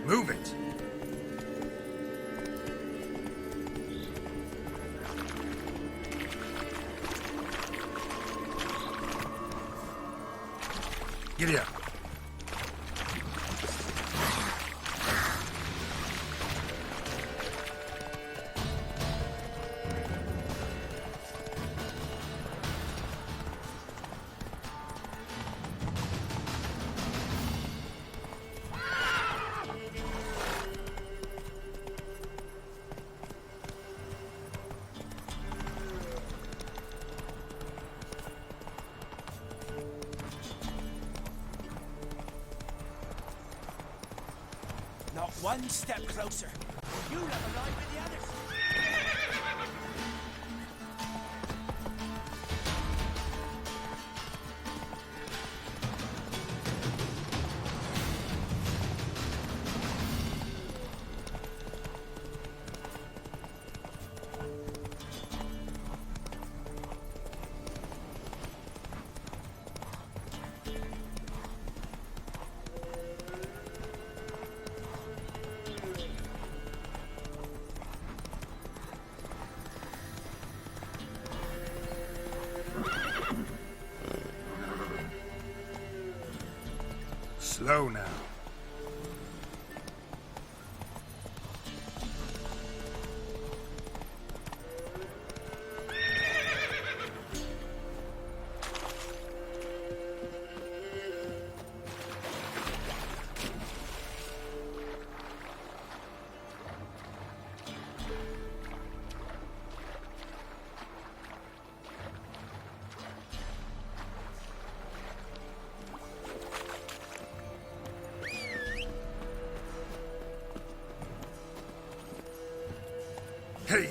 Move it. Giddy up. Not one step closer. You have a line with the others. Slow now. Hey,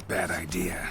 bad idea.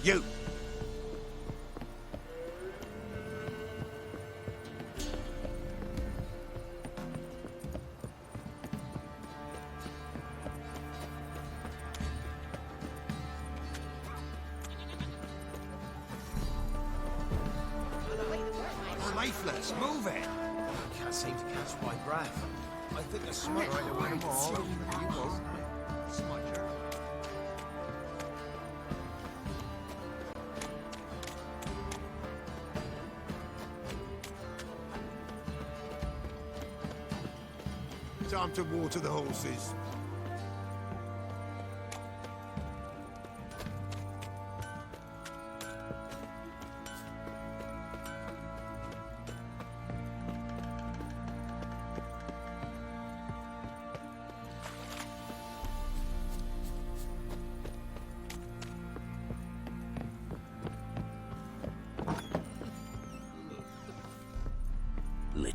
You! Lifeless, move it! I can't seem to catch my breath. I think the smoke Right away, can see Mom. you. You won't. Smudger. Time to water the horses.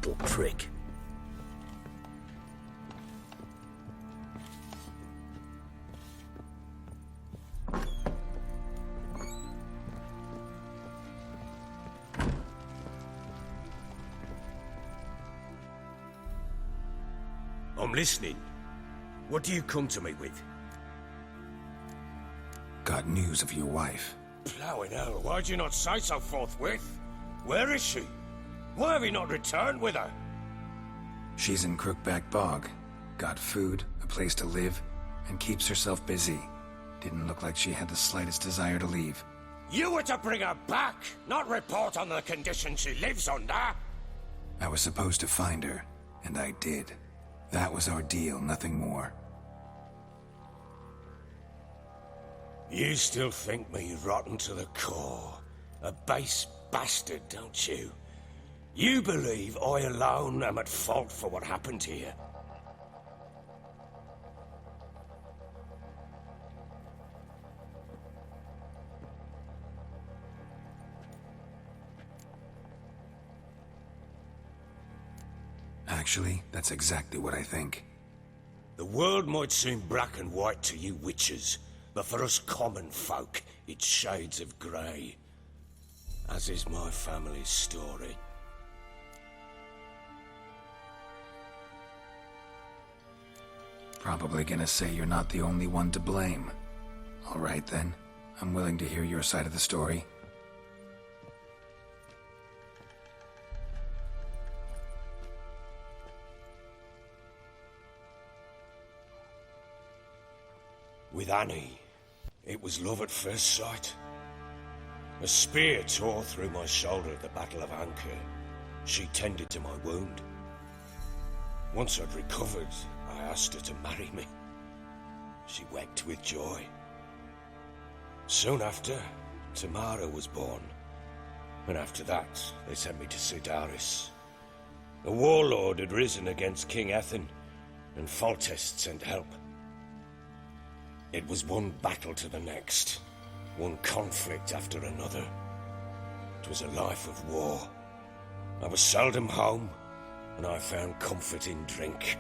little prick. I'm listening. What do you come to me with? Got news of your wife. Plowing hell, why'd you not say so forthwith? Where is she? Why have you not returned with her? She's in Crookback Bog. Got food, a place to live, and keeps herself busy. Didn't look like she had the slightest desire to leave. You were to bring her back, not report on the conditions she lives under. I was supposed to find her, and I did. That was our deal, nothing more. You still think me rotten to the core. A base bastard, don't you? You believe I alone am at fault for what happened here. Actually, that's exactly what I think. The world might seem black and white to you witches, but for us common folk, it's shades of grey. As is my family's story. Probably gonna say you're not the only one to blame. All right then, I'm willing to hear your side of the story. With Annie, it was love at first sight. A spear tore through my shoulder at the Battle of Anchor. She tended to my wound. Once I'd recovered, I asked her to marry me. She wept with joy. Soon after, Tamara was born. And after that, they sent me to Sidaris. A warlord had risen against King Ethan, and Foltest sent help. It was one battle to the next, one conflict after another. It was a life of war. I was seldom home, and I found comfort in drink.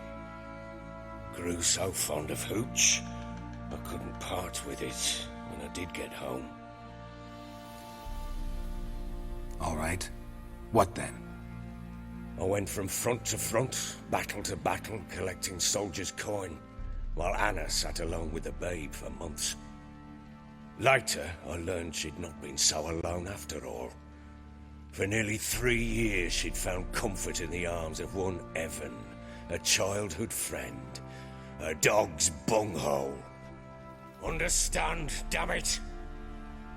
Grew so fond of hooch, I couldn't part with it when I did get home. All right. What then? I went from front to front, battle to battle, collecting soldiers' coin, while Anna sat alone with the babe for months. Later, I learned she'd not been so alone after all. For nearly 3 years, she'd found comfort in the arms of one Evan, a childhood friend, a dog's bunghole. Understand, damn it?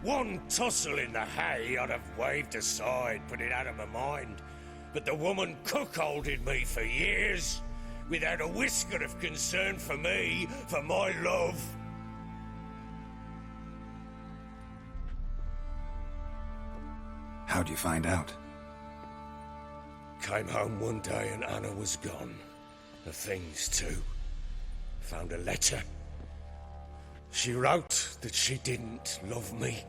One tussle in the hay I'd have waved aside, put it out of my mind, but the woman cuckolded me for years, without a whisker of concern for me, for my love. How'd you find out? Came home one day and Anna was gone. The things too. Found a letter. She wrote that she didn't love me.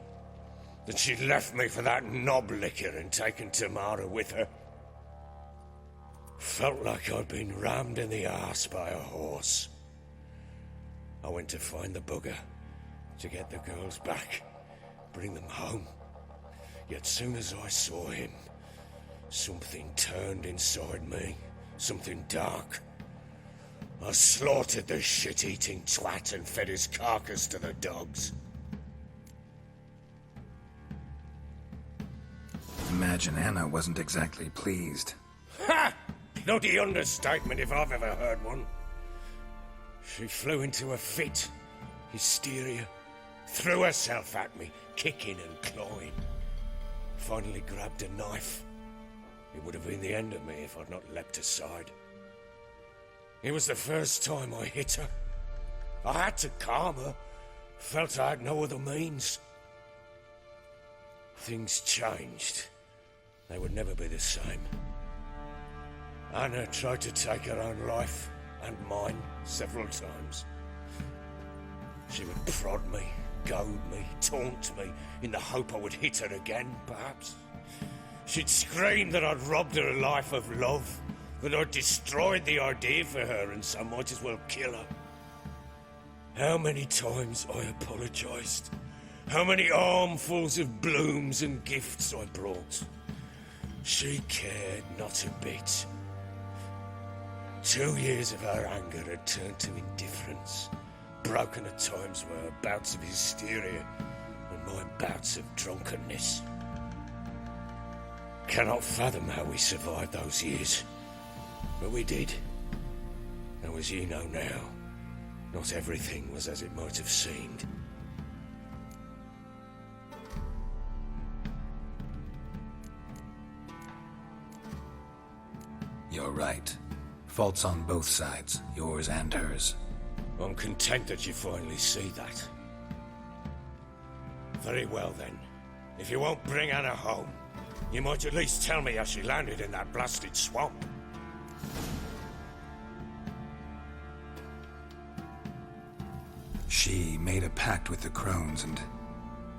That she'd left me for that knob licker and taken Tamara with her. Felt like I'd been rammed in the arse by a horse. I went to find the bugger, to get the girls back, bring them home. Yet soon as I saw him, something turned inside me, something dark. I slaughtered the shit-eating twat and fed his carcass to the dogs. Imagine Anna wasn't exactly pleased. Ha! Bloody understatement if I've ever heard one. She flew into a fit, hysteria, threw herself at me, kicking and clawing. Finally grabbed a knife. It would have been the end of me if I'd not leapt aside. It was the first time I hit her. I had to calm her. Felt I had no other means. Things changed. They would never be the same. Anna tried to take her own life, and mine, several times. She would prod me, goad me, taunt me, in the hope I would hit her again, perhaps. She'd scream that I'd robbed her life of love, that I destroyed the idea for her and so might as well kill her. How many times I apologized. How many armfuls of blooms and gifts I brought. She cared not a bit. 2 years of her anger had turned to indifference, broken at times by her bouts of hysteria and my bouts of drunkenness. Cannot fathom how we survived those years, but we did. Though as you know now, not everything was as it might have seemed. You're right. Faults on both sides, yours and hers. I'm content that you finally see that. Very well then. If you won't bring Anna home, you might at least tell me how she landed in that blasted swamp. She made a pact with the crones and,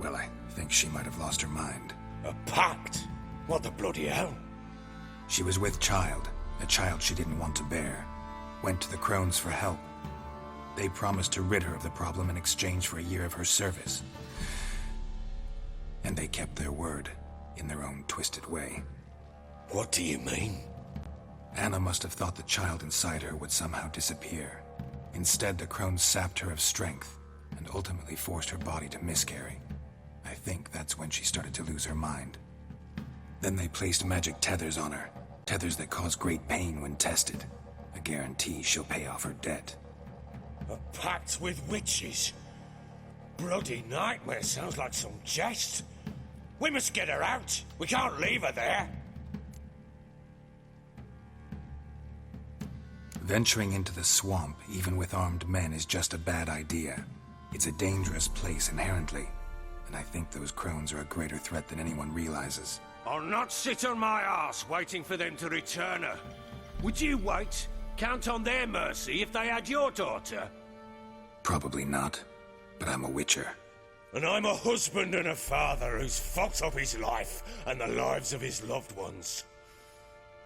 well, I think she might have lost her mind. A pact? What the bloody hell? She was with child, a child she didn't want to bear. Went to the crones for help. They promised to rid her of the problem in exchange for a year of her service. And they kept their word, in their own twisted way. What do you mean? Anna must have thought the child inside her would somehow disappear. Instead, the crones sapped her of strength and ultimately forced her body to miscarry. I think that's when she started to lose her mind. Then they placed magic tethers on her, tethers that cause great pain when tested. A guarantee she'll pay off her debt. A pact with witches? Bloody nightmare, sounds like some jest. We must get her out. We can't leave her there. Venturing into the swamp, even with armed men, is just a bad idea. It's a dangerous place inherently, and I think those crones are a greater threat than anyone realizes. I'll not sit on my arse waiting for them to return her. Would you wait? Count on their mercy if they had your daughter? Probably not, but I'm a witcher. And I'm a husband and a father who's fucked up his life and the lives of his loved ones.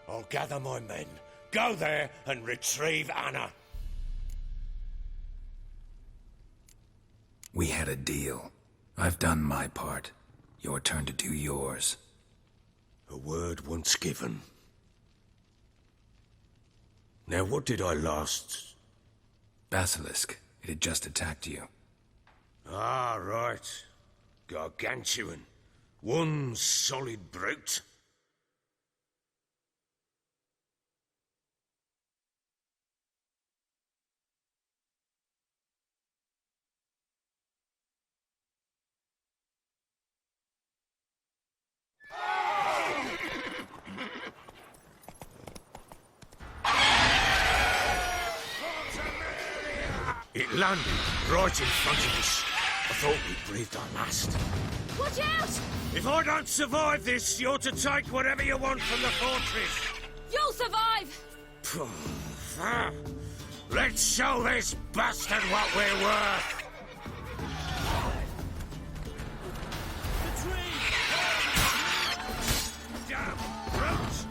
I'll gather my men, go there and retrieve Anna. We had a deal. I've done my part. Your turn to do yours. A word once given. Now what did I last... Basilisk. It had just attacked you. Ah, right. Gargantuan. One solid brute. It landed right in front of us. I thought we breathed our last. Watch out! If I don't survive this, you're to take whatever you want from the fortress. You'll survive! Let's show this bastard what we're worth. The tree! Damn brutes!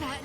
like that.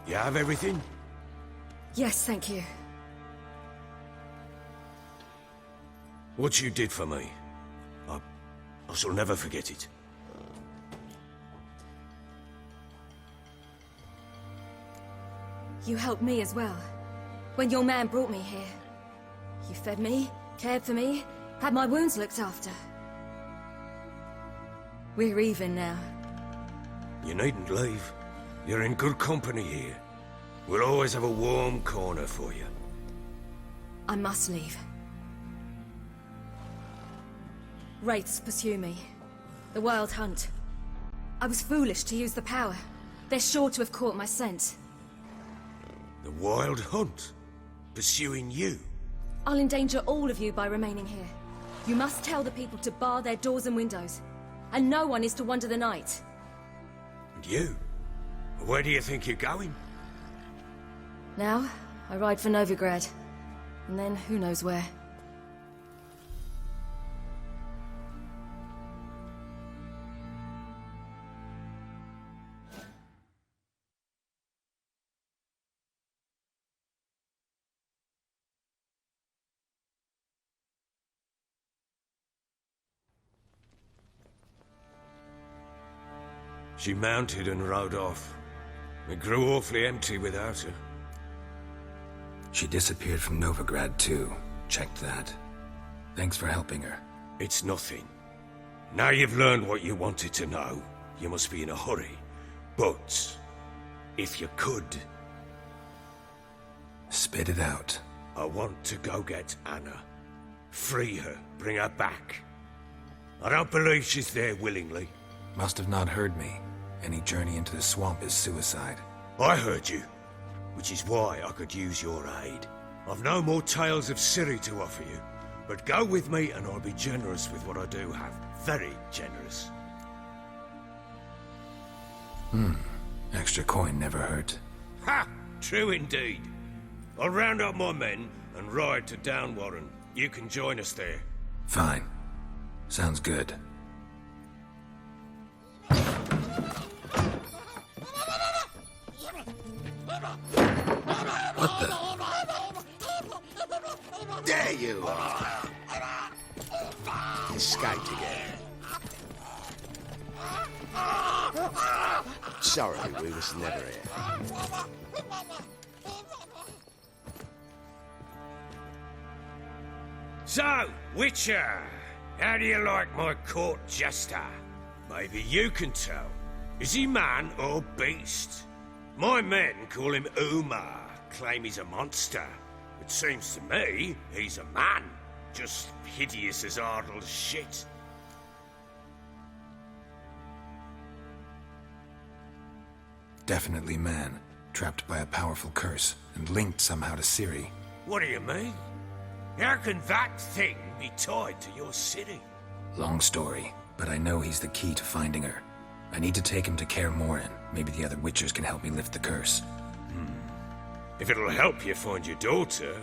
You have everything? Yes, thank you. What you did for me, I shall never forget it. You helped me as well. When your man brought me here. You fed me, cared for me, had my wounds looked after. We're even now. You needn't leave. You're in good company here. We'll always have a warm corner for you. I must leave. Wraiths pursue me. The Wild Hunt. I was foolish to use the power. They're sure to have caught my scent. The Wild Hunt? Pursuing you? I'll endanger all of you by remaining here. You must tell the people to bar their doors and windows. And no one is to wander the night. And you? Where do you think you're going? Now, I ride for Novigrad. And then, who knows where. She mounted and rode off. It grew awfully empty without her. She disappeared from Novigrad too. Checked that. Thanks for helping her. It's nothing. Now you've learned what you wanted to know, you must be in a hurry. But, if you could... Spit it out. I want to go get Anna. Free her, bring her back. I don't believe she's there willingly. Must have not heard me. Any journey into the swamp is suicide. I heard you, which is why I could use your aid. I've no more tales of Ciri to offer you, but go with me and I'll be generous with what I do have. Very generous. Extra coin never hurt. Ha! True indeed. I'll round up my men and ride to Downwarren. You can join us there. Fine. Sounds good. What the? There you are. Escaped again. Sorry, we was never here. So, Witcher, how do you like my court jester? Maybe you can tell. Is he man or beast? My men call him Uma, claim he's a monster. It seems to me he's a man, just hideous as Ardle's shit. Definitely man, trapped by a powerful curse, and linked somehow to Ciri. What do you mean? How can that thing be tied to your city? Long story, but I know he's the key to finding her. I need to take him to Kaer Morhen. Maybe the other Witchers can help me lift the curse. If it'll help you find your daughter,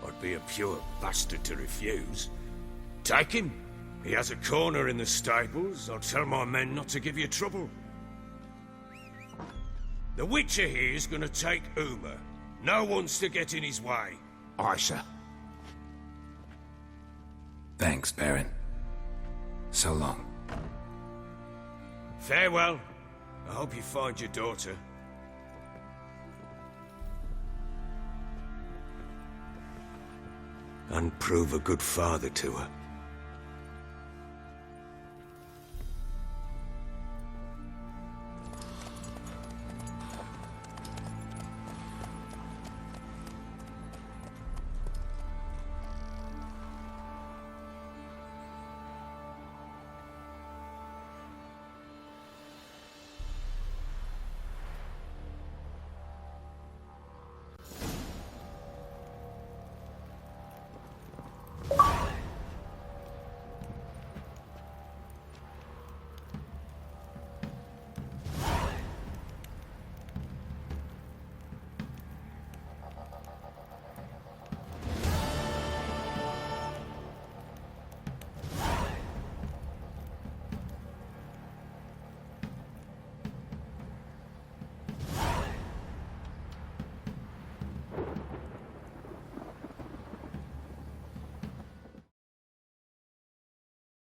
I'd be a pure bastard to refuse. Take him. He has a corner in the stables. I'll tell my men not to give you trouble. The Witcher here is gonna take Uma. No one's to get in his way. Aye, sir. Thanks, Baron. So long. Farewell. I hope you find your daughter. And prove a good father to her.